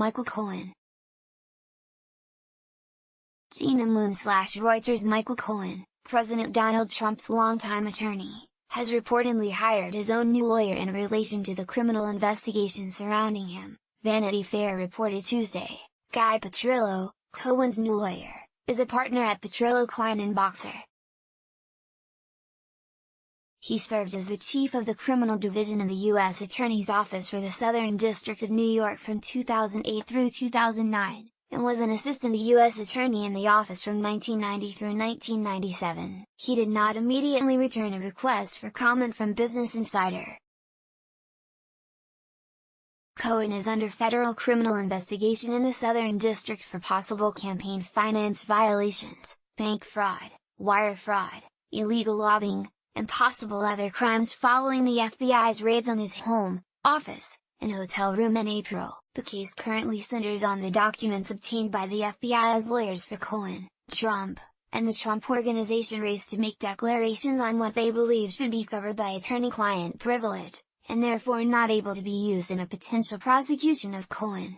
Michael Cohen. Jeenah Moon / Reuters Michael Cohen, President Donald Trump's longtime attorney, has reportedly hired his own new lawyer in relation to the criminal investigation surrounding him, Vanity Fair reported Tuesday. Guy Petrillo, Cohen's new lawyer, is a partner at Petrillo Klein & Boxer. He served as the chief of the criminal division in the U.S. Attorney's Office for the Southern District of New York from 2008 through 2009, and was an assistant U.S. attorney in the office from 1990 through 1997. He did not immediately return a request for comment from Business Insider. Cohen is under federal criminal investigation in the Southern District for possible campaign finance violations, bank fraud, wire fraud, illegal lobbying, and possible other crimes following the FBI's raids on his home, office, and hotel room in April. The case currently centers on the documents obtained by the FBI as lawyers for Cohen, Trump, and the Trump Organization race to make declarations on what they believe should be covered by attorney-client privilege, and therefore not able to be used in a potential prosecution of Cohen.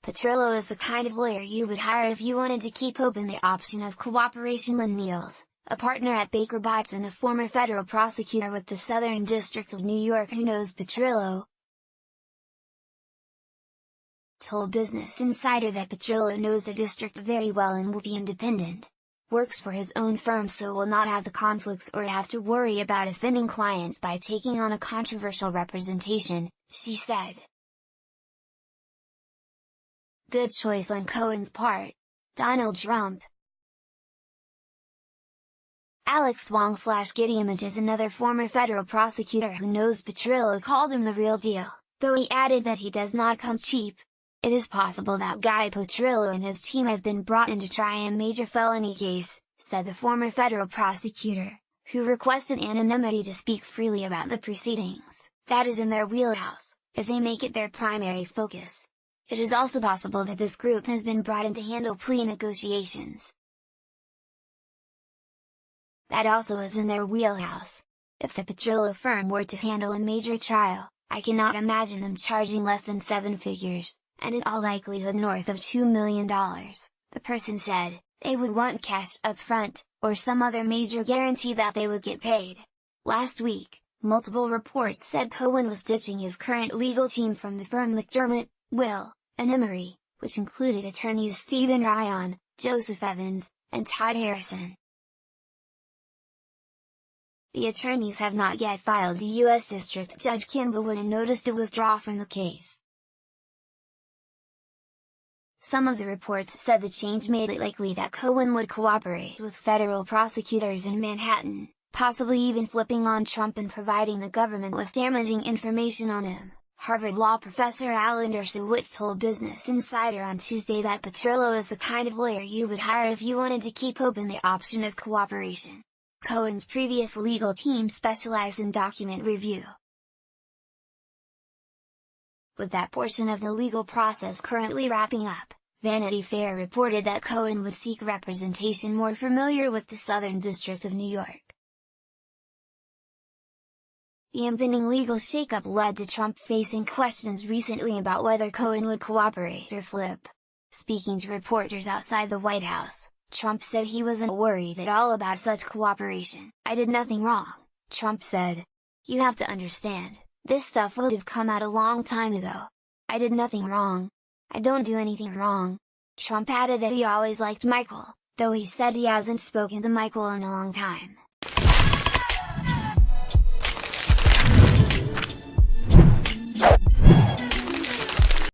Petrillo is the kind of lawyer you would hire if you wanted to keep open the option of cooperation. Lynn Niels, a partner at Baker Botts and a former federal prosecutor with the Southern District of New York who knows Petrillo, told Business Insider that Petrillo knows the district very well and will be independent. Works for his own firm, so will not have the conflicts or have to worry about offending clients by taking on a controversial representation, she said. Good choice on Cohen's part. Donald Trump. Alex Wong / Getty Images, another former federal prosecutor who knows Petrillo, called him the real deal, though he added that he does not come cheap. It is possible that Guy Petrillo and his team have been brought in to try a major felony case, said the former federal prosecutor, who requested anonymity to speak freely about the proceedings. That is in their wheelhouse, if they make it their primary focus. It is also possible that this group has been brought in to handle plea negotiations. That also is in their wheelhouse. If the Petrillo firm were to handle a major trial, I cannot imagine them charging less than 7 figures, and in all likelihood north of $2 million, the person said. They would want cash up front, or some other major guarantee that they would get paid. Last week, multiple reports said Cohen was ditching his current legal team from the firm McDermott, Will, and Emery, which included attorneys Stephen Ryan, Joseph Evans, and Todd Harrison. The attorneys have not yet filed a U.S. District Judge Kimballwood a notice to withdraw from the case. Some of the reports said the change made it likely that Cohen would cooperate with federal prosecutors in Manhattan, possibly even flipping on Trump and providing the government with damaging information on him. Harvard law professor Alan Dershowitz told Business Insider on Tuesday that Petrillo is the kind of lawyer you would hire if you wanted to keep open the option of cooperation. Cohen's previous legal team specialized in document review. With that portion of the legal process currently wrapping up, Vanity Fair reported that Cohen would seek representation more familiar with the Southern District of New York. The impending legal shakeup led to Trump facing questions recently about whether Cohen would cooperate or flip. Speaking to reporters outside the White House, Trump said he wasn't worried at all about such cooperation. I did nothing wrong, Trump said. You have to understand, this stuff would have come out a long time ago. I did nothing wrong. I don't do anything wrong. Trump added that he always liked Michael, though he said he hasn't spoken to Michael in a long time.